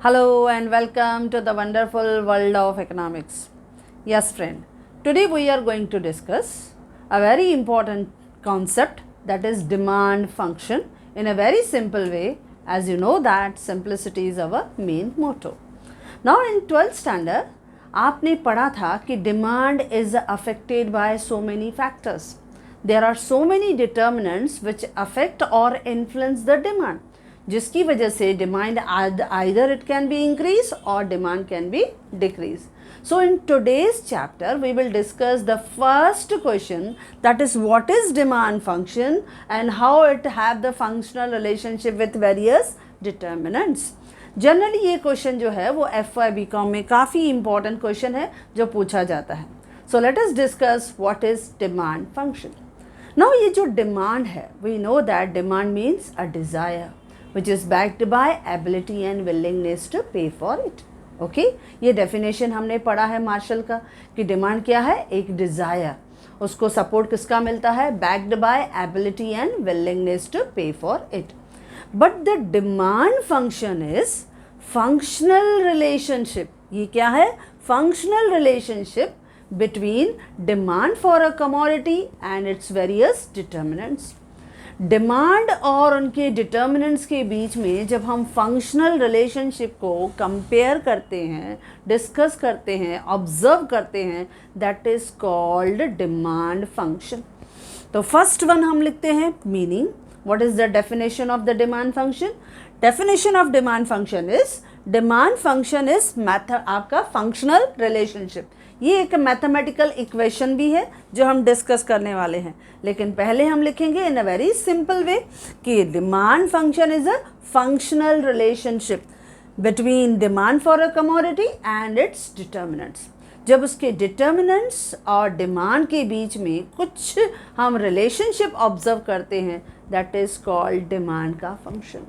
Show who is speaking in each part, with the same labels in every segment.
Speaker 1: Hello and welcome to the wonderful world of economics. Yes, friend, today we are going to discuss a very important concept, that is demand function, in a very simple way. As you know that simplicity is our main motto. Now in 12th standard, आपने पढ़ा था कि demand is affected by so many factors. There are so many determinants which affect or influence the demand, जिसकी वजह से demand either it can be increase or demand can be decrease. So in today's chapter we will discuss the first question, that is what is demand function and how it have the functional relationship with various determinants. Generally ये question जो है वो FY BCom में काफ़ी important question है जो पूछा जाता है. So let us discuss what is demand function. Now ये जो डिमांड है, we know that demand means a desire which is backed by ability and willingness to pay for it. Okay ये definition हमने पढ़ा है मार्शल का कि demand क्या है, एक डिज़ायर, उसको सपोर्ट किसका मिलता है, backed by ability and willingness to pay for it. But the demand function is functional relationship. ये क्या है, functional relationship between demand for a commodity and its various determinants. Demand और उनके डिटर्मिनेंट्स के बीच में जब हम फंक्शनल रिलेशनशिप को कंपेयर करते हैं, डिस्कस करते हैं, ऑब्जर्व करते हैं, that is called demand function. तो फर्स्ट वन हम लिखते हैं meaning. What is the definition of the demand function? Definition of demand function is, demand function is आपका फंक्शनल रिलेशनशिप. ये एक मैथमेटिकल इक्वेशन भी है जो हम डिस्कस करने वाले हैं, लेकिन पहले हम लिखेंगे इन अ वेरी सिंपल वे कि demand function is a functional relationship between demand for a commodity and it's determinants. जब उसके डिटर्मिनेंट्स और डिमांड के बीच में कुछ हम रिलेशनशिप ऑब्जर्व करते हैं, दैट इज़ कॉल्ड डिमांड का फंक्शन.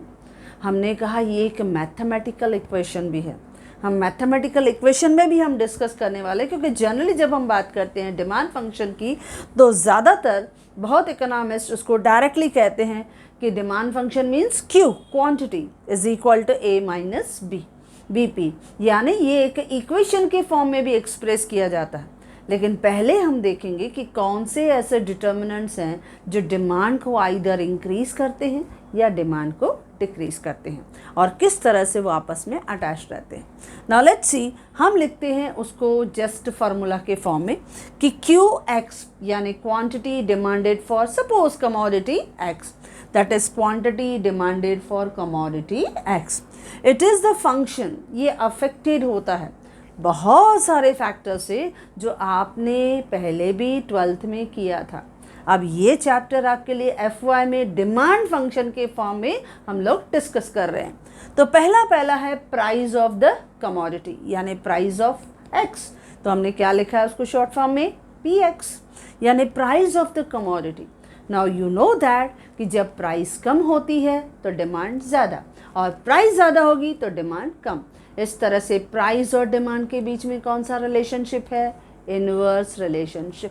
Speaker 1: हमने कहा ये एक मैथमेटिकल इक्वेशन भी है. हम मैथमेटिकल इक्वेशन में भी हम डिस्कस करने वाले हैं, क्योंकि जनरली जब हम बात करते हैं डिमांड फंक्शन की तो ज़्यादातर बहुत इकोनॉमिस्ट उसको डायरेक्टली कहते हैं कि demand function means Q, quantity is equal to A minus B, BP. यानी ये एक इक्वेशन के फॉर्म में भी एक्सप्रेस किया जाता है. लेकिन पहले हम देखेंगे कि कौन से ऐसे डिटर्मिनेंट्स हैं जो डिमांड को आइदर इंक्रीज़ करते हैं या डिमांड को डिक्रीज करते हैं और किस तरह से वो आपस में अटैच रहते हैं. नाउ लेट्स सी, हम लिखते हैं उसको जस्ट फार्मूला के फॉर्म में कि क्यू एक्स यानी quantity demanded for suppose commodity x, that is quantity demanded for commodity x. It is the function. ये अफेक्टेड होता है बहुत सारे फैक्टर से जो आपने पहले भी 12th में किया था. अब ये चैप्टर आपके लिए FY में डिमांड फंक्शन के फॉर्म में हम लोग डिस्कस कर रहे हैं. तो पहला है प्राइस ऑफ द कमोडिटी यानी प्राइस ऑफ एक्स. तो हमने क्या लिखा है उसको शॉर्ट फॉर्म में PX यानी price of the commodity. Now you know that कि जब प्राइस कम होती है तो डिमांड ज़्यादा और प्राइस ज़्यादा होगी तो डिमांड कम. इस तरह से प्राइस और डिमांड के बीच में कौन सा रिलेशनशिप है, इनवर्स रिलेशनशिप.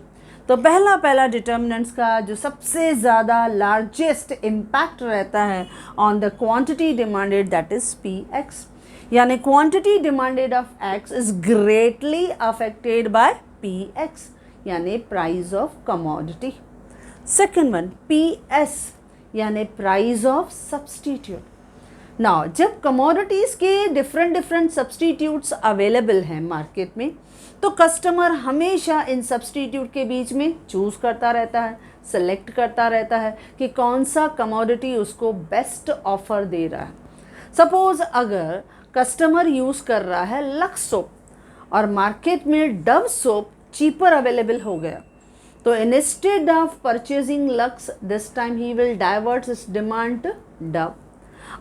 Speaker 1: तो पहला डिटर्मिनेंट्स का जो सबसे ज़्यादा लार्जेस्ट इम्पैक्ट रहता है on the quantity demanded, that is PX. यानी quantity demanded of X is greatly affected by PX यानी price of commodity. Second one PS यानी प्राइस ऑफ सब्सटीट्यूट. नाउ जब कमोडिटीज़ के डिफरेंट सब्सटीट्यूट्स अवेलेबल हैं market में तो customer हमेशा इन substitute के बीच में चूज़ करता रहता है, सेलेक्ट करता रहता है कि कौन सा कमोडिटी उसको बेस्ट ऑफर दे रहा है. सपोज़ अगर कस्टमर यूज़ कर रहा है लक्स सोप और मार्केट में डव सोप चीपर अवेलेबल हो गया, तो instead of purchasing Lux this time he will divert its demand to Dove.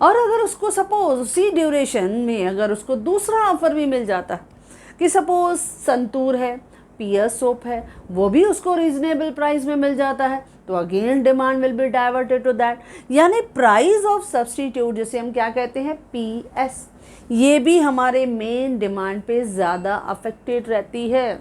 Speaker 1: और अगर उसको सपोज उसी ड्यूरेशन में अगर उसको दूसरा ऑफर भी मिल जाता है कि सपोज संतूर है, पियर्स सोप है, वो भी उसको रीजनेबल प्राइस में मिल जाता है, तो again demand will be diverted to that. यानी प्राइस ऑफ सब्सटीट्यूट जिसे हम क्या कहते हैं PS, ये भी हमारे मेन डिमांड पे ज़्यादा अफेक्टेड रहती है.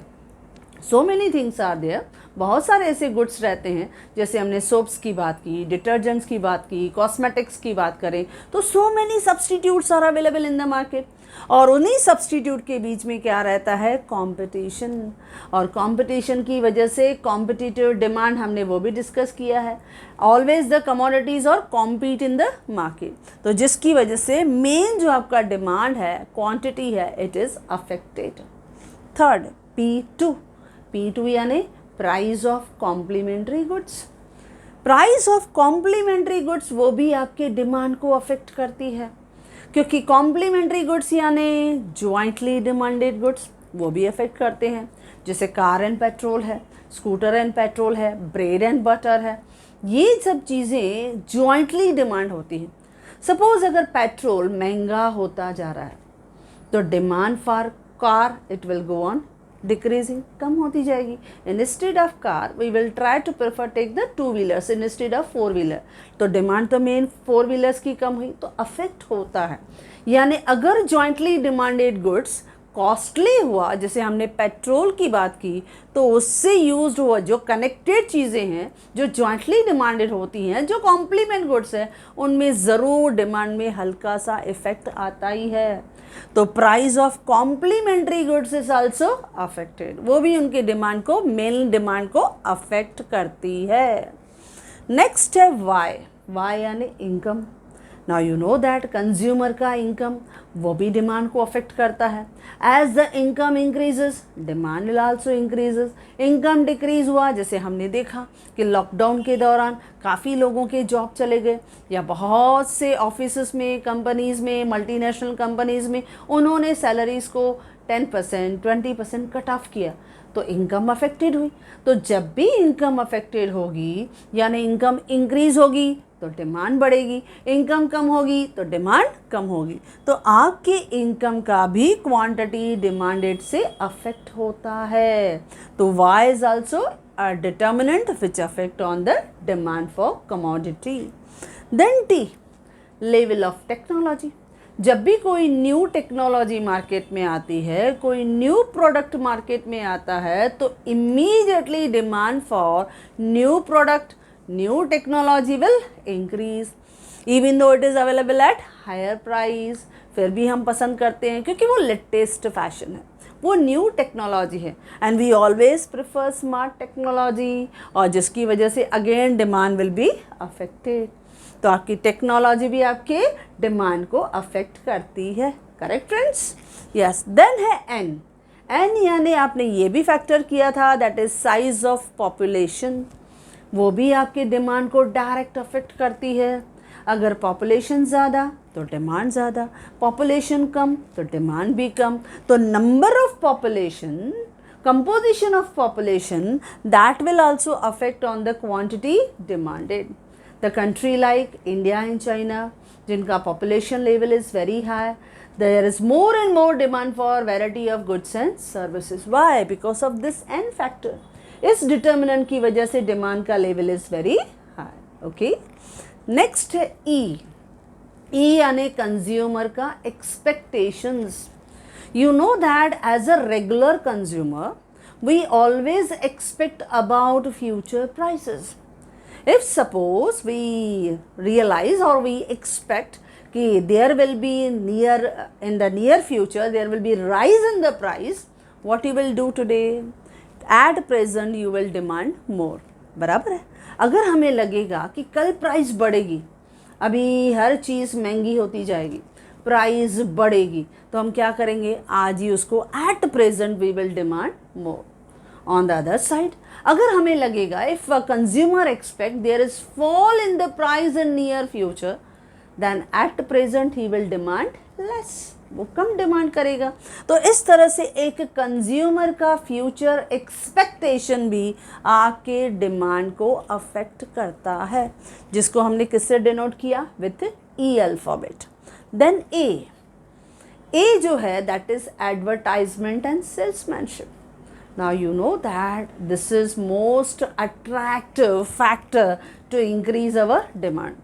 Speaker 1: So many things are there, बहुत सारे ऐसे गुड्स रहते हैं, जैसे हमने सोप्स की बात की, डिटर्जेंट्स की बात की, कॉस्मेटिक्स की बात करें, तो so many substitutes are available in the market. और उन्हीं सब्सटीट्यूट के बीच में क्या रहता है, कंपटीशन। और कंपटीशन की वजह से कॉम्पिटिटिव डिमांड, हमने वो भी डिस्कस किया है। ऑलवेज द कमोडिटीज़ और कॉम्पीट इन द मार्केट, तो जिसकी वजह से मेन जो आपका डिमांड है, क्वांटिटी है, it is affected. Third, P2 यानी price of complementary goods. Price of complementary goods वो भी आपके डिमांड को अफेक्ट करती है, क्योंकि कॉम्प्लीमेंट्री गुड्स यानी ज्वाइंटली डिमांडेड गुड्स वो भी अफेक्ट करते हैं, जैसे कार एंड पेट्रोल है, स्कूटर एंड पेट्रोल है, ब्रेड एंड बटर है, ये सब चीज़ें ज्वाइंटली डिमांड होती हैं। सपोज अगर पेट्रोल महंगा होता जा रहा है तो demand for car it will go on decreasing, कम होती जाएगी। Instead of car we will try to prefer take the 2 wheelers instead of 4 wheeler, तो डिमांड तो मेन 4 व्हीलर्स की कम हुई, तो अफेक्ट होता है। यानी अगर जॉइंटली डिमांडेड गुड्स कॉस्टली हुआ, जैसे हमने पेट्रोल की बात की, तो उससे यूज्ड हुआ जो कनेक्टेड चीज़ें हैं, जो जॉइंटली डिमांडेड होती हैं, जो कॉम्प्लीमेंट गुड्स हैं, उनमें ज़रूर डिमांड में हल्का सा इफेक्ट आता ही है। तो price of complementary goods is also affected, वो भी उनके डिमांड को, मेन डिमांड को अफेक्ट करती है। नेक्स्ट है वाई यानी income. Now you know that consumer का इनकम वो भी डिमांड को अफेक्ट करता है। As the income increases demand will also increases. Income decrease हुआ, जैसे हमने देखा कि लॉकडाउन के दौरान काफ़ी लोगों के जॉब चले गए, या बहुत से ऑफिस में, कंपनीज़ में, मल्टीनेशनल कंपनीज़ में उन्होंने सैलरीज़ को 10% 20% कट ऑफ किया, तो इनकम अफेक्टेड हुई। तो जब भी इनकम अफेक्टेड होगी, यानी इनकम इंक्रीज होगी तो डिमांड बढ़ेगी, इनकम कम होगी तो डिमांड कम होगी। तो आपके इनकम का भी क्वांटिटी डिमांडेड से अफेक्ट होता है। तो Y is also a determinant which affect on the demand for commodity. Then T, level of technology. जब भी कोई न्यू टेक्नोलॉजी मार्केट में आती है, कोई न्यू प्रोडक्ट मार्केट में आता है, तो immediately demand for new product, new technology will increase, even though it is available at higher price. फिर भी हम पसंद करते हैं क्योंकि वो लेटेस्ट फैशन है, वो न्यू टेक्नोलॉजी है, and we always prefer smart technology, और जिसकी वजह से again demand will be affected. तो आपकी टेक्नोलॉजी भी आपके डिमांड को अफेक्ट करती है। Correct friends? यस। देन है एन यानी आपने ये भी फैक्टर किया था, that is size of population, वो भी आपके डिमांड को डायरेक्ट अफेक्ट करती है। अगर पॉपुलेशन ज़्यादा तो डिमांड ज़्यादा, पॉपुलेशन कम तो डिमांड भी कम। तो number of population, composition of population, that will also affect on the quantity demanded. The country like India and China, जिनका population level is very high, there is more and more demand for variety of goods and services. Why? Because of this N factor. इस determinant की वजह से demand का level is very high. Okay. Next है E. E यानी consumer का expectations. You know that as a regular consumer, we always expect about future prices. If suppose we realize or we expect कि there will be in the near future there will be rise in the price, what you will do today? At present you will demand more. बराबर है। अगर हमें लगेगा कि कल price बढ़ेगी, अभी हर चीज़ महंगी होती जाएगी, प्राइस बढ़ेगी, तो हम क्या करेंगे? आज ही उसको at present we will demand more. On the other side, अगर हमें लगेगा if a consumer expect there is fall in the price in near future, then at present he will demand less, वो कम डिमांड करेगा। तो इस तरह से एक कंज्यूमर का फ्यूचर एक्सपेक्टेशन भी आपके डिमांड को अफेक्ट करता है, जिसको हमने किससे डिनोट किया? With E alphabet. Then A जो है that is advertisement and salesmanship. Now you know that this is most attractive factor to increase our demand.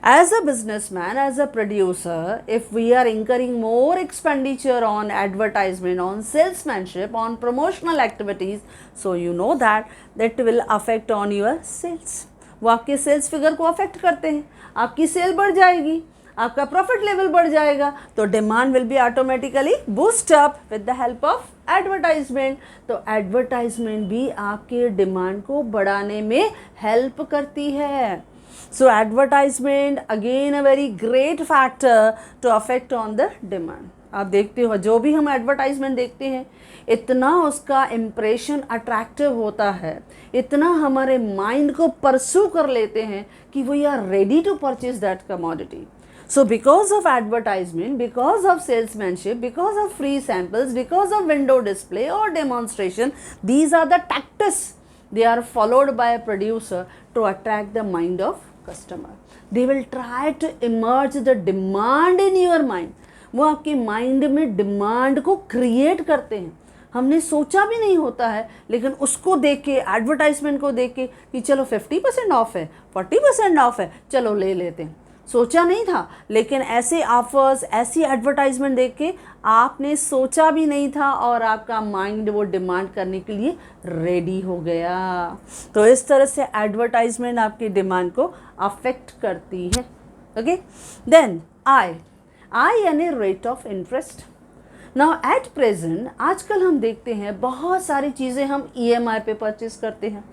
Speaker 1: As a businessman, as a producer, if we are incurring more expenditure on advertisement, on salesmanship, on promotional activities, so you know that will affect on your sales. वो आपके sales figure को affect करते हैं, आपकी cell बढ़ जाएगी, आपका profit level बढ़ जाएगा, तो demand will be automatically boost up with the help of advertisement. तो एडवर्टाइजमेंट भी आपके डिमांड को बढ़ाने में हेल्प करती है. So advertisement again a very great factor to affect on the demand. आप देखते हो जो भी हम एडवर्टाइजमेंट देखते हैं इतना उसका इम्प्रेशन अट्रैक्टिव होता है, इतना हमारे माइंड को परस्यू कर लेते हैं कि we are ready to purchase that commodity. So because of advertisement, because of salesmanship, because of free samples, because of window display or demonstration, these are the tactics they are followed by a producer to attract the mind of customer. They will try to emerge the demand in your mind. वो आपके mind में demand को create करते हैं. हमने सोचा भी नहीं होता है, लेकिन उसको देख के, एडवर्टाइजमेंट को देख के कि चलो 50% ऑफ है, 40% ऑफ है, चलो ले लेते हैं. सोचा नहीं था, लेकिन ऐसे ऑफर्स, ऐसी एडवर्टाइजमेंट देख के आपने सोचा भी नहीं था और आपका माइंड वो डिमांड करने के लिए रेडी हो गया. तो इस तरह से एडवर्टाइजमेंट आपकी डिमांड को अफेक्ट करती है. ओके, देन आई यानी rate of interest. Now at present आजकल हम देखते हैं बहुत सारी चीज़ें हम EMI पे परचेज करते हैं,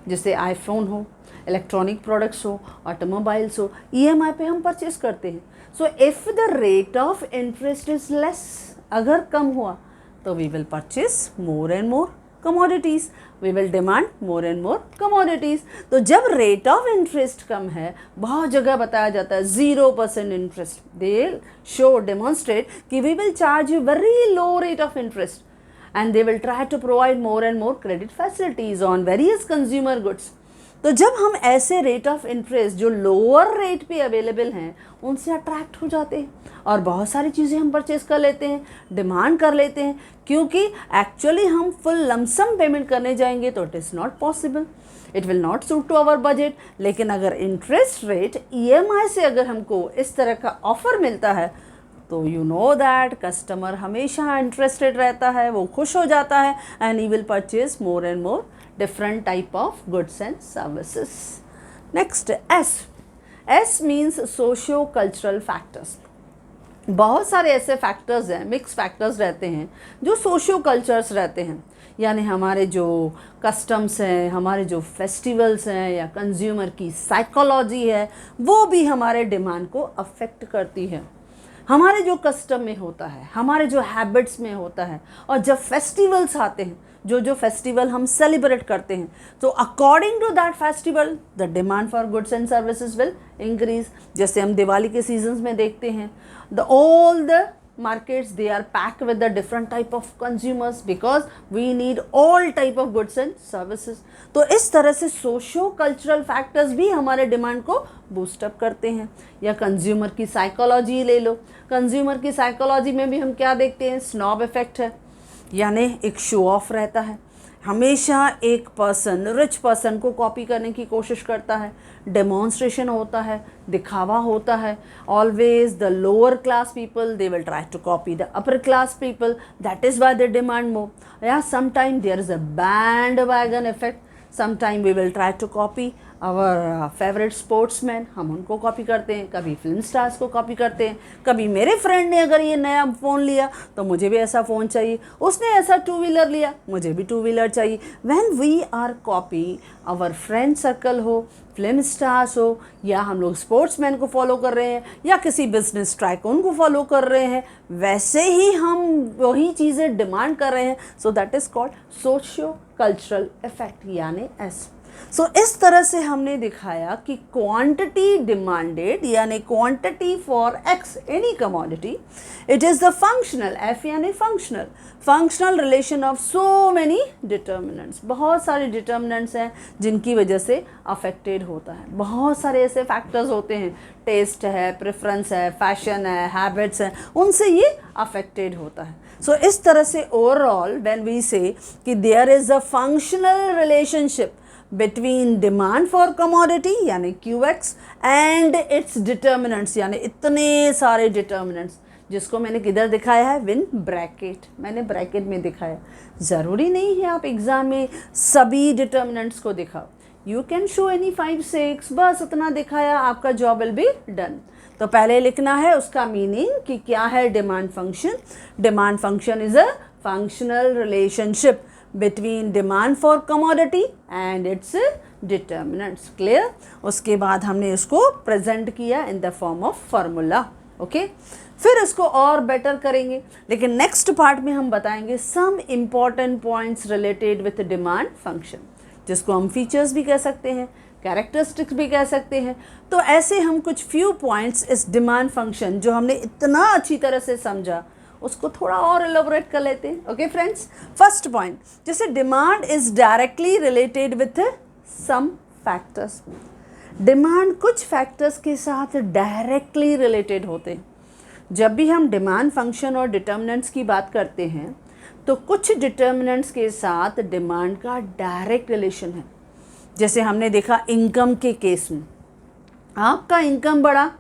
Speaker 1: जैसे आईफोन हो, इलेक्ट्रॉनिक प्रोडक्ट्स हो, ऑटोमोबाइल्स हो, EMI पे हम परचेज करते हैं. So if the rate of interest is less, अगर कम हुआ तो we will purchase more and more commodities, we will demand more and more commodities. तो जब रेट ऑफ इंटरेस्ट कम है, बहुत जगह बताया जाता है 0% इंटरेस्ट, they show demonstrate कि we will charge you very low rate of interest and they will try to provide more and more credit facilities on various consumer goods. तो जब हम ऐसे रेट ऑफ इंटरेस्ट जो lower rate पे available हैं उनसे attract हो जाते हैं और बहुत सारी चीज़ें हम परचेज कर लेते हैं, डिमांड कर लेते हैं, क्योंकि एक्चुअली हम फुल लमसम पेमेंट करने जाएंगे तो it is not possible, it will not suit to our budget. लेकिन अगर इंटरेस्ट रेट EMI से अगर हमको इस तरह का ऑफ़र मिलता है तो यू नो दैट कस्टमर हमेशा इंटरेस्टेड रहता है, वो खुश हो जाता है and he will purchase more and more different type of goods and services. Next, S means socio-cultural factors. बहुत सारे ऐसे फैक्टर्स हैं, मिक्स फैक्टर्स रहते हैं जो सोशियो कल्चर्स रहते हैं, यानी हमारे जो कस्टम्स हैं, हमारे जो फेस्टिवल्स हैं या कंज्यूमर की साइकोलॉजी है, वो भी हमारे डिमांड को अफेक्ट करती है. हमारे जो कस्टम में होता है, हमारे जो हैबिट्स में होता है, और जब फेस्टिवल्स आते हैं, जो फेस्टिवल हम सेलिब्रेट करते हैं, तो according to that festival the demand for goods and services will increase. जैसे हम दिवाली के सीजन्स में देखते हैं, all the markets they are packed with the different type of consumers because we need all type of goods and services. तो इस तरह से सोशो कल्चरल फैक्टर्स भी हमारे डिमांड को बूस्ट अप करते हैं. या कंज्यूमर की साइकोलॉजी ले लो, कंज्यूमर की साइकोलॉजी में भी हम क्या देखते हैं, स्नॉब इफेक्ट है, यानी एक शो ऑफ रहता है, हमेशा एक पर्सन रिच पर्सन को कॉपी करने की कोशिश करता है, डेमोन्स्ट्रेशन होता है, दिखावा होता है. Always the lower class people they will try to copy the upper class people, that is why they demand more. या sometime there is a bandwagon effect, sometime we will try to copy our favourite sportsman, हम उनको copy करते हैं, कभी film stars को copy करते हैं, कभी मेरे फ्रेंड ने अगर ये नया फ़ोन लिया तो मुझे भी ऐसा फ़ोन चाहिए, उसने ऐसा 2 व्हीलर लिया मुझे भी 2 व्हीलर चाहिए. When we are copy our friend circle हो, फिल्म स्टार्स हो, या हम लोग स्पोर्ट्समैन को फॉलो कर रहे हैं या किसी बिजनेस ट्राइकॉन को फॉलो कर रहे हैं, वैसे ही हम वही चीज़ें डिमांड कर रहे हैं. So that is called socio cultural effect, यानी S. सो इस तरह से हमने दिखाया कि क्वांटिटी डिमांडेड यानी quantity for X any commodity, it is the functional, F यानी functional relation of so many determinants. बहुत सारे डिटर्मिनेंट्स हैं जिनकी वजह से अफेक्टेड होता है. बहुत सारे ऐसे फैक्टर्स होते हैं, टेस्ट है, प्रेफरेंस है, फैशन है, हैबिट्स हैं, उनसे ये अफेक्टेड होता है. सो इस तरह से ओवरऑल व्हेन वी से कि there is a functional relationship between demand for commodity यानी क्यूएक्स एंड इट्स डिटर्मिनेंट्स यानी इतने सारे डिटर्मिनेंट्स, जिसको मैंने किधर दिखाया है, विन ब्रैकेट, मैंने ब्रैकेट में दिखाया। ज़रूरी नहीं है आप एग्ज़ाम में सभी डिटर्मिनेंट्स को दिखाओ, यू कैन शो एनी 5-6, बस उतना दिखाया, आपका जॉब विल बी डन। तो पहले लिखना है उसका मीनिंग कि क्या है demand function. Demand function is a functional relationship between demand for commodity and it's determinants. Clear? उसके बाद हमने उसको प्रेजेंट किया in the form of formula. Okay, फिर इसको और बेटर करेंगे, लेकिन नेक्स्ट पार्ट में हम बताएंगे some important points related with demand function, जिसको हम फीचर्स भी कह सकते हैं, कैरेक्टरिस्टिक्स भी कह सकते हैं। तो ऐसे हम कुछ फ्यू पॉइंट्स इस डिमांड फंक्शन जो हमने इतना अच्छी तरह से समझा उसको थोड़ा और एलोबरेट कर लेते हैं। ओके फ्रेंड्स, फर्स्ट पॉइंट, जैसे demand is directly related with some factors. Demand कुछ फैक्टर्स के साथ डायरेक्टली रिलेटेड होते हैं। जब भी हम डिमांड फंक्शन और डिटर्मिनेंट्स की बात करते हैं तो कुछ डिटर्मिनेंट्स के साथ डिमांड का डायरेक्ट रिलेशन है। जैसे हमने देखा इनकम के केस में, आपका इनकम बढ़ा,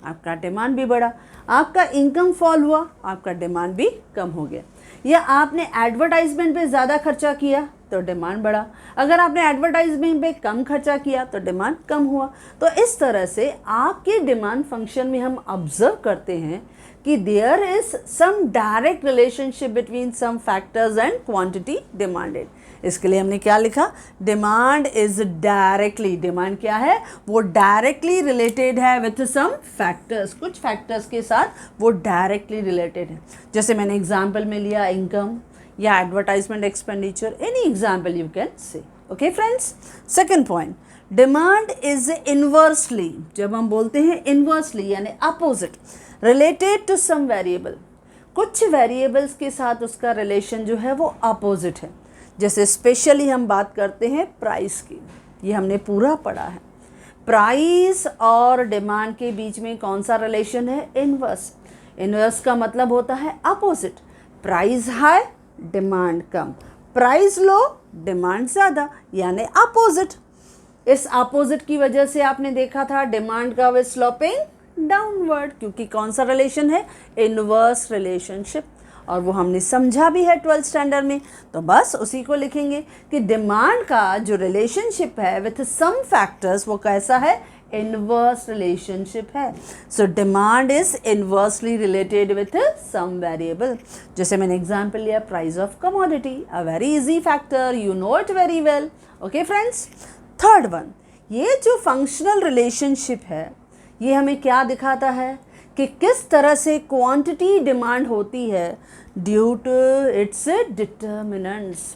Speaker 1: आपका डिमांड भी बढ़ा, आपका इनकम फॉल हुआ, आपका डिमांड भी कम हो गया। या आपने एडवर्टाइजमेंट पे ज़्यादा खर्चा किया तो डिमांड बढ़ा, अगर आपने एडवर्टाइजमेंट पे कम खर्चा किया तो डिमांड कम हुआ। तो इस तरह से आपके डिमांड फंक्शन में हम ऑब्जर्व करते हैं कि there is some direct relationship between some factors and quantity demanded. इसके लिए हमने क्या लिखा, डिमांड इज डायरेक्टली, डिमांड क्या है, वो डायरेक्टली रिलेटेड है विथ सम फैक्टर्स, कुछ फैक्टर्स के साथ वो डायरेक्टली रिलेटेड है। जैसे मैंने एग्जाम्पल में लिया इनकम या advertisement expenditure, any example you can say. Okay friends, second point, demand is inversely, जब हम बोलते हैं इनवर्सली यानी अपोजिट, रिलेटेड टू सम वेरिएबल, कुछ वेरिएबल्स के साथ उसका रिलेशन जो है वो अपोजिट है। जैसे स्पेशली हम बात करते हैं प्राइस की, ये हमने पूरा पढ़ा है। प्राइस और डिमांड के बीच में कौन सा रिलेशन है, इनवर्स। इनवर्स का मतलब होता है अपोजिट, प्राइस हाई डिमांड कम, प्राइस लो डिमांड ज़्यादा, यानी अपोजिट। इस अपोजिट की वजह से आपने देखा था डिमांड का वे स्लोपिंग डाउनवर्ड, क्योंकि कौन सा रिलेशन है, इनवर्स रिलेशनशिप, और वो हमने समझा भी है 12th स्टैंडर्ड में। तो बस उसी को लिखेंगे कि डिमांड का जो रिलेशनशिप है विथ सम फैक्टर्स वो कैसा है, इनवर्स रिलेशनशिप है। So demand is inversely related with some variable. जैसे मैंने एग्जांपल लिया price of commodity, a very easy factor, you know it very well. Okay friends, third one, ये जो फंक्शनल रिलेशनशिप है ये हमें क्या दिखाता है कि किस तरह से क्वांटिटी डिमांड होती है ड्यू टू इट्स डिटर्मिनेंट्स।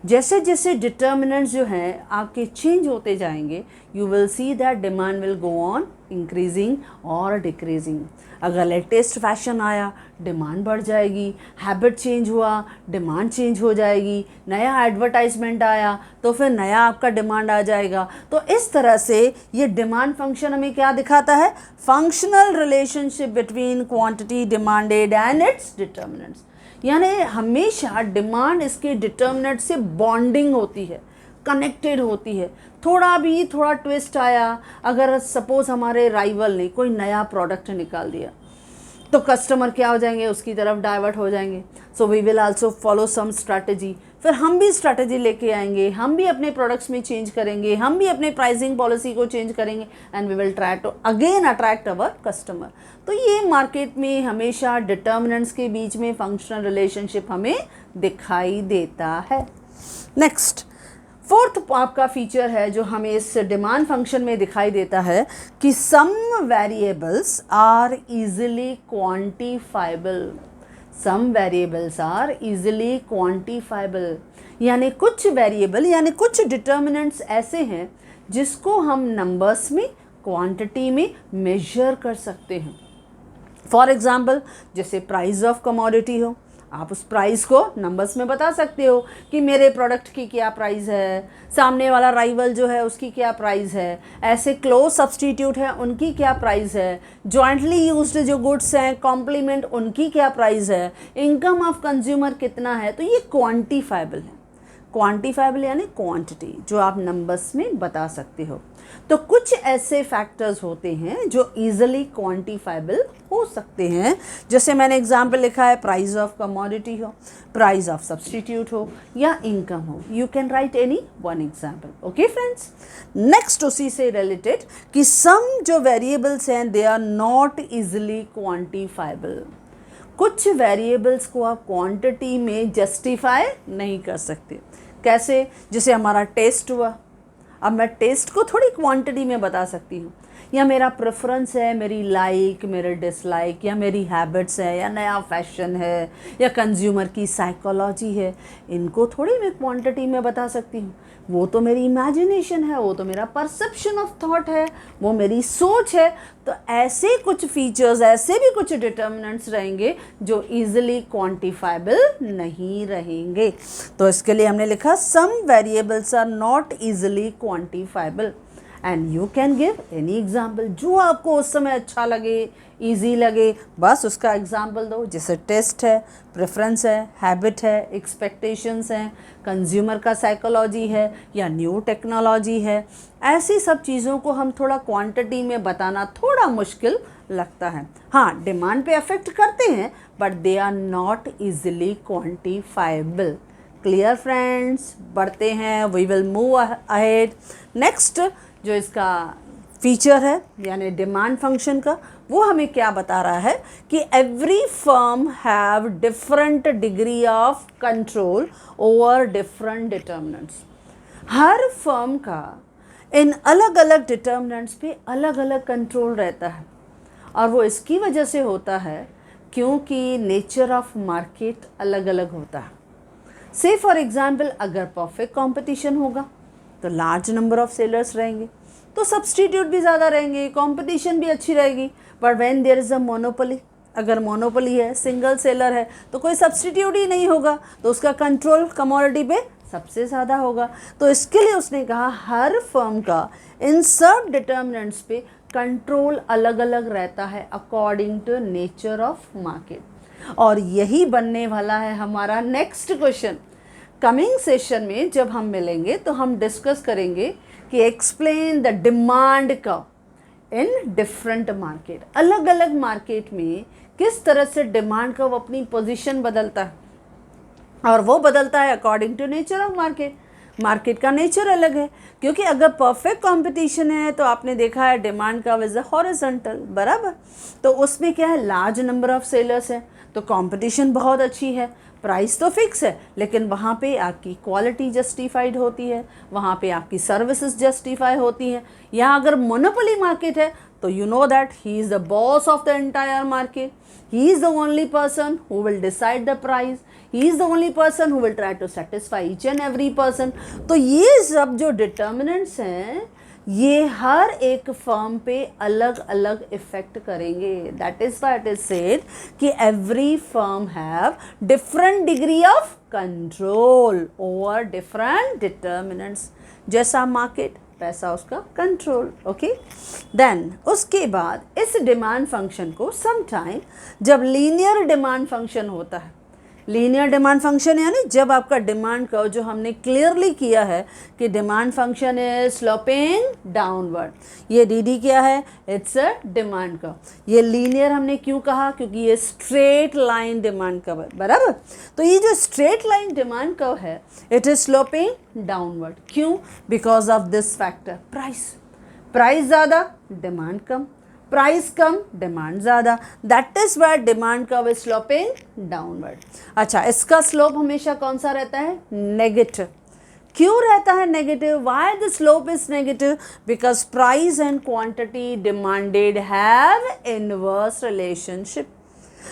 Speaker 1: जैसे जैसे डिटर्मिनेंट्स जो हैं आपके चेंज होते जाएंगे, you will see that demand will go on increasing और डिक्रीजिंग। अगर लेटेस्ट फैशन आया डिमांड बढ़ जाएगी, हैबिट चेंज हुआ डिमांड चेंज हो जाएगी, नया एडवर्टाइजमेंट आया तो फिर नया आपका डिमांड आ जाएगा। तो इस तरह से ये डिमांड फंक्शन हमें क्या दिखाता है, functional relationship between quantity demanded and it's determinants. यानी हमेशा डिमांड इसके डिटर्मिनेंट से बॉन्डिंग होती है, कनेक्टेड होती है। थोड़ा ट्विस्ट आया, अगर सपोज हमारे राइवल ने कोई नया प्रोडक्ट निकाल दिया तो कस्टमर क्या हो जाएंगे, उसकी तरफ डाइवर्ट हो जाएंगे। So we will also follow some strategy, फिर हम भी स्ट्रैटेजी लेके आएंगे, हम भी अपने प्रोडक्ट्स में चेंज करेंगे, हम भी अपने प्राइसिंग पॉलिसी को चेंज करेंगे and we will try to again attract our customer. तो ये मार्केट में हमेशा डिटर्मिनेंट्स के बीच में फंक्शनल रिलेशनशिप हमें दिखाई देता है। नेक्स्ट, फोर्थ आपका फीचर है जो हमें इस डिमांड फंक्शन में दिखाई देता है कि some variables are easily quantifiable. Some variables are easily quantifiable, यानी कुछ वेरिएबल यानी कुछ डिटर्मिनेंट्स ऐसे हैं जिसको हम नंबर्स में, क्वांटिटी में मेजर कर सकते हैं। फॉर एग्जाम्पल, जैसे प्राइस ऑफ कमोडिटी हो, आप उस प्राइस को नंबर्स में बता सकते हो कि मेरे प्रोडक्ट की क्या प्राइस है, सामने वाला राइवल जो है उसकी क्या प्राइस है, ऐसे क्लोज सब्सटीट्यूट है उनकी क्या प्राइस है, जॉइंटली यूज्ड जो गुड्स हैं कॉम्प्लीमेंट उनकी क्या प्राइस है, इनकम ऑफ कंज्यूमर कितना है। तो ये क्वांटिफाइबल है। क्वांटिफाइबल यानी क्वांटिटी, जो आप नंबर्स में बता सकते हो। तो कुछ ऐसे फैक्टर्स होते हैं जो इजीली क्वांटिफाइबल हो सकते हैं, जैसे मैंने एग्जांपल लिखा है, प्राइस ऑफ कमोडिटी हो, प्राइस ऑफ सब्सटीट्यूट हो, या इनकम हो। You can write any one example. Okay friends, next उसी से रिलेटेड कि सम जो वेरिएबल्स हैं they are not easily quantifiable. कुछ वेरिएबल्स को आप क्वांटिटी में जस्टिफाई नहीं कर सकते। कैसे? जैसे हमारा टेस्ट हुआ, अब मैं टेस्ट को थोड़ी क्वांटिटी में बता सकती हूँ, या मेरा प्रेफरेंस है, मेरी लाइक, मेरे डिसलाइक, या मेरी हैबिट्स है, या नया फैशन है, या कंज्यूमर की साइकोलॉजी है, इनको थोड़ी मैं क्वांटिटी में बता सकती हूँ। वो तो मेरी इमेजिनेशन है, वो तो मेरा परसेप्शन ऑफ थॉट है, वो मेरी सोच है। तो ऐसे कुछ फीचर्स, ऐसे भी कुछ डिटर्मिनेंट्स रहेंगे जो इजीली क्वांटिफाइबल नहीं रहेंगे। तो इसके लिए हमने लिखा some variables are not easily quantifiable and you can give any example, जो आपको उस समय अच्छा लगे, ईजी लगे, बस उसका एग्जाम्पल दो। जैसे टेस्ट है, प्रेफरेंस है, हैबिट है, एक्सपेक्टेशंस हैं, कंज्यूमर का साइकोलॉजी है, या न्यू टेक्नोलॉजी है। ऐसी सब चीज़ों को हम थोड़ा क्वांटिटी में बताना थोड़ा मुश्किल लगता है। हाँ, डिमांड पे अफेक्ट करते हैं, but they are not easily quantifiable. Clear friends? बढ़ते हैं, we will move ahead. Next जो इसका फीचर है यानी डिमांड फंक्शन का, वो हमें क्या बता रहा है कि every firm have different degree of control over different determinants. Her firm का इन अलग अलग डिटर्मिनेंट्स पे अलग अलग कंट्रोल रहता है, और वो इसकी वजह से होता है क्योंकि नेचर ऑफ मार्केट अलग अलग होता है। से फॉर एग्जाम्पल, अगर परफेक्ट कंपटीशन होगा तो लार्ज नंबर ऑफ सेलर्स रहेंगे, तो सब्सटीट्यूट भी ज़्यादा रहेंगे, कंपटीशन भी अच्छी रहेगी। But when there is a monopoly, अगर मोनोपोली है, सिंगल सेलर है, तो कोई सब्सटीट्यूट ही नहीं होगा, तो उसका कंट्रोल कमोडिटी पे सबसे ज़्यादा होगा। तो इसके लिए उसने कहा हर फर्म का इन सब डिटर्मिनेंट्स पे कंट्रोल अलग अलग रहता है according to nature of market. और यही बनने वाला है हमारा नेक्स्ट क्वेश्चन। कमिंग सेशन में जब हम मिलेंगे तो हम डिस्कस करेंगे कि explain the demand curve in different market. अलग अलग मार्केट में किस तरह से डिमांड कर्व अपनी पोजीशन बदलता है, और वो बदलता है according to nature of market. Market का नेचर अलग है, क्योंकि अगर परफेक्ट कंपटीशन है तो आपने देखा है demand curve is a horizontal, बराबर। तो उसमें क्या है, लार्ज नंबर ऑफ सेलर्स हैं, तो कंपटीशन बहुत अच्छी है, प्राइस तो फिक्स है, लेकिन वहाँ पे आपकी क्वालिटी जस्टिफाइड होती है, वहाँ पे आपकी सर्विसेज जस्टिफाई होती हैं। यहाँ अगर मोनोपोली मार्केट है तो you know that he is the boss of the entire market, he is the only person who will decide the price, he is the only person who will try to satisfy each and every person. तो ये सब जो determinants हैं ये हर एक firm पे अलग अलग इफेक्ट करेंगे। That is why it is said कि every firm have different degree of control over different determinants. जैसा मार्केट वैसा उसका कंट्रोल। ओके, देन उसके बाद इस डिमांड फंक्शन को समटाइम जब लीनियर डिमांड फंक्शन होता है, लीनियर डिमांड फंक्शन यानी जब आपका डिमांड कर्व, जो हमने क्लियरली किया है कि demand function is sloping downward, ये डी क्या है, इट्स अ डिमांड कर्व। ये लीनियर हमने क्यों कहा, क्योंकि ये स्ट्रेट लाइन डिमांड कर्व है, बराबर। तो ये जो स्ट्रेट लाइन डिमांड कर्व है इट इज स्लोपिंग डाउनवर्ड। क्यों? Because of this factor, price ज़्यादा, डिमांड कम, प्राइस कम, डिमांड ज़्यादा। That is Y demand curve is sloping downward. अच्छा, इसका स्लोप हमेशा कौन सा रहता है, नेगेटिव। क्यों रहता है negative? Why the slope is negative? Because price and quantity demanded have inverse relationship.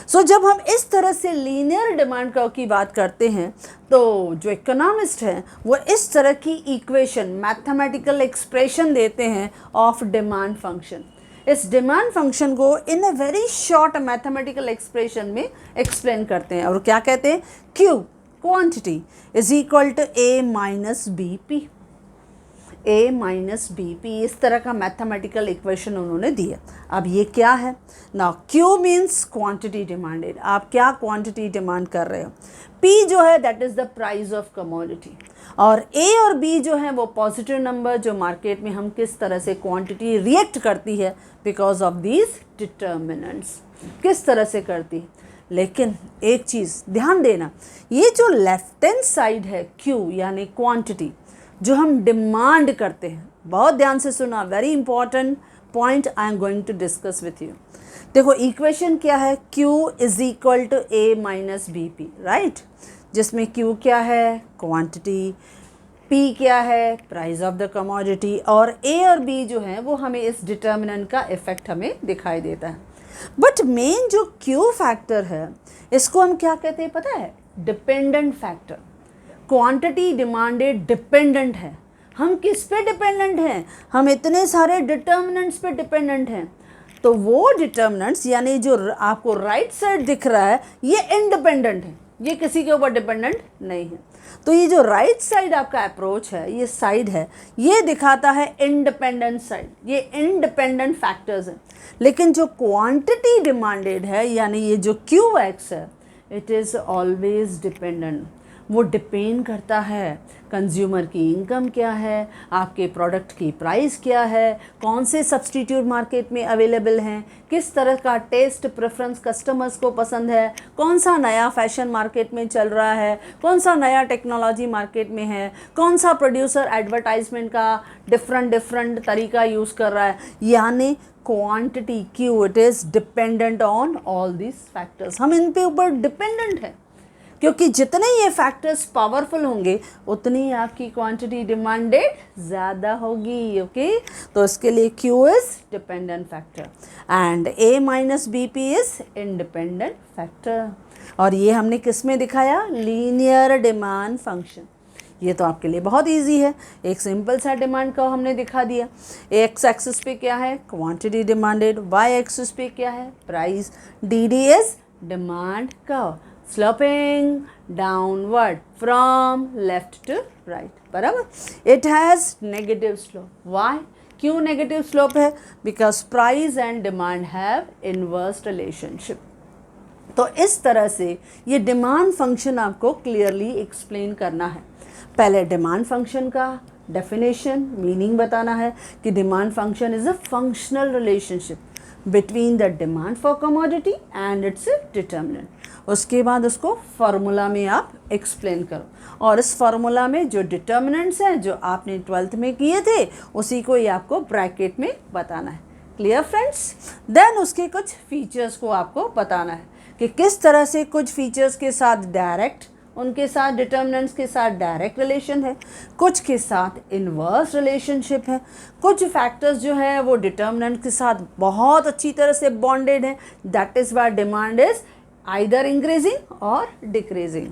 Speaker 1: So जब हम इस तरह से लीनियर डिमांड कर्व की बात करते हैं तो जो इकोनॉमिस्ट हैं वो इस तरह की इक्वेशन, मैथमेटिकल एक्सप्रेशन देते हैं ऑफ डिमांड फंक्शन। इस डिमांड फंक्शन को in a very short mathematical expression में एक्सप्लेन करते हैं, और क्या कहते हैं, Q quantity is equal to A minus BP। A minus B P, इस तरह का मैथमेटिकल इक्वेशन उन्होंने दिया। अब ये क्या है ना, क्यू मीन्स क्वांटिटी डिमांडेड, आप क्या क्वांटिटी डिमांड कर रहे हो। पी जो है that is the price of commodity, और ए और बी जो है वो पॉजिटिव नंबर जो मार्केट में हम किस तरह से क्वांटिटी रिएक्ट करती है बिकॉज ऑफ दीज डिटर्मिनेंट्स, किस तरह से करती है। लेकिन एक चीज़ ध्यान देना, ये जो लेफ्ट हैंड साइड है क्यू यानी क्वांटिटी जो हम डिमांड करते हैं, बहुत ध्यान से सुना, very important point I am going to discuss with you. देखो इक्वेशन क्या है, Q is equal to A minus B P, right, जिसमें Q क्या है क्वांटिटी, P क्या है प्राइस ऑफ द कमोडिटी, और A और B जो है वो हमें इस डिटर्मिनेंट का इफेक्ट हमें दिखाई देता है। बट मेन जो Q फैक्टर है इसको हम क्या कहते हैं पता है, dependent factor. Quantity demanded dependent है, हम किस पे डिपेंडेंट हैं, हम इतने सारे डिटर्मिनेंट्स पे डिपेंडेंट हैं। तो वो डिटर्मिनेंट्स यानी जो आपको राइट साइड दिख रहा है ये इंडिपेंडेंट है, ये किसी के ऊपर डिपेंडेंट नहीं है। तो ये जो राइट साइड आपका अप्रोच है, ये साइड है, ये दिखाता है इंडिपेंडेंट साइड, ये इंडिपेंडेंट फैक्टर्स हैं। लेकिन जो क्वांटिटी डिमांडेड है यानी ये जो क्यू एक्स है, इट इज़ ऑलवेज डिपेंडेंट, वो डिपेंड करता है कंज्यूमर की इनकम क्या है, आपके प्रोडक्ट की प्राइस क्या है, कौन से सब्सटीट्यूट मार्केट में अवेलेबल हैं, किस तरह का टेस्ट प्रेफरेंस कस्टमर्स को पसंद है, कौन सा नया फैशन मार्केट में चल रहा है, कौन सा नया टेक्नोलॉजी मार्केट में है, कौन सा प्रोड्यूसर एडवर्टाइजमेंट का डिफरेंट तरीका यूज़ कर रहा है। यानी quantity Q it is dependent on all this factors, हम इन पे ऊपर डिपेंडेंट है, क्योंकि जितने ये फैक्टर्स पावरफुल होंगे उतनी आपकी क्वांटिटी डिमांडेड ज़्यादा होगी। ओके, तो इसके लिए Q is dependent factor and A minus B P is independent factor. और ये हमने किस में दिखाया, लीनियर डिमांड फंक्शन। ये तो आपके लिए बहुत इजी है, एक सिंपल सा डिमांड का हमने दिखा दिया। एक्स एक्सिस पे क्या है क्वांटिटी डिमांडेड, वाई एक्सिस पे क्या है price, D D is demand curve sloping downward from left to right, बराबर। it has negative slope, why, क्यों negative slope है, because price and demand have inverse relationship। तो इस तरह से ये डिमांड फंक्शन आपको क्लियरली एक्सप्लेन करना है। पहले डिमांड फंक्शन का डेफिनेशन मीनिंग बताना है कि demand function is a functional relationship between the demand for commodity and its determinant. उसके बाद उसको फार्मूला में आप एक्सप्लेन करो, और इस फार्मूला में जो डिटर्मिनेंट्स हैं जो आपने 12th में किए थे उसी को ही आपको ब्रैकेट में बताना है। Clear friends? देन उसके कुछ फीचर्स को आपको बताना है कि किस तरह से कुछ फीचर्स के साथ डायरेक्ट, उनके साथ डिटर्मिनेंट्स के साथ डायरेक्ट रिलेशन है, कुछ के साथ इनवर्स रिलेशनशिप है, कुछ फैक्टर्स जो है वो डिटर्मिनेंट के साथ बहुत अच्छी तरह से बॉन्डेड है, that is Y demand is either increasing और डिक्रीजिंग।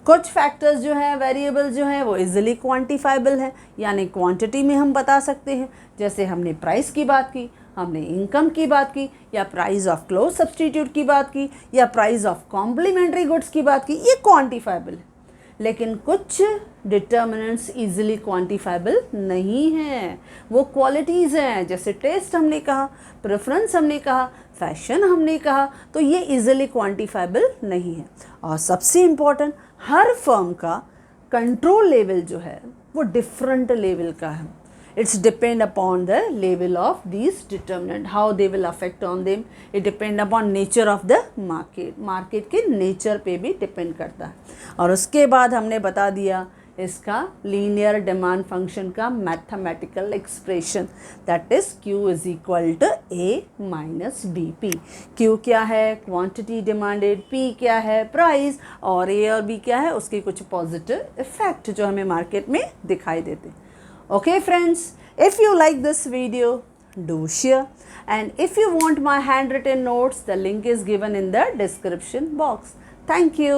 Speaker 1: कुछ फैक्टर्स जो है वेरिएबल जो है वो इजीली क्वांटिफाइबल है, यानी क्वांटिटी में हम बता सकते हैं, जैसे हमने प्राइस की बात की, हमने इनकम की बात की, या प्राइस ऑफ क्लोज सब्सटीट्यूट की बात की, या प्राइस ऑफ कॉम्प्लीमेंट्री गुड्स की बात की, ये क्वांटिफाइबल है। लेकिन कुछ डिटर्मिनेंट्स इजीली क्वांटिफाइबल नहीं हैं, वो क्वालिटीज़ हैं, जैसे टेस्ट हमने कहा, प्रेफरेंस हमने कहा, फैशन हमने कहा, तो ये इजीली क्वांटिफाइबल नहीं है। और सबसे इम्पॉर्टेंट, हर फर्म का कंट्रोल लेवल जो है वो डिफरेंट लेवल का है। It's depend upon the level of these determinant, how they will affect on them. It depend upon nature of the market, market के nature पे भी depend करता है। और उसके बाद हमने बता दिया इसका लीनियर डिमांड फंक्शन का mathematical expression, that is Q is equal to A minus B P. Q क्या है क्वांटिटी डिमांडेड, P क्या है प्राइस, और A और B क्या है उसके कुछ पॉजिटिव इफेक्ट जो हमें मार्केट में दिखाई देते हैं। Okay friends, if you like this video, do share, and if you want my handwritten notes, the link is given in the description box. Thank you.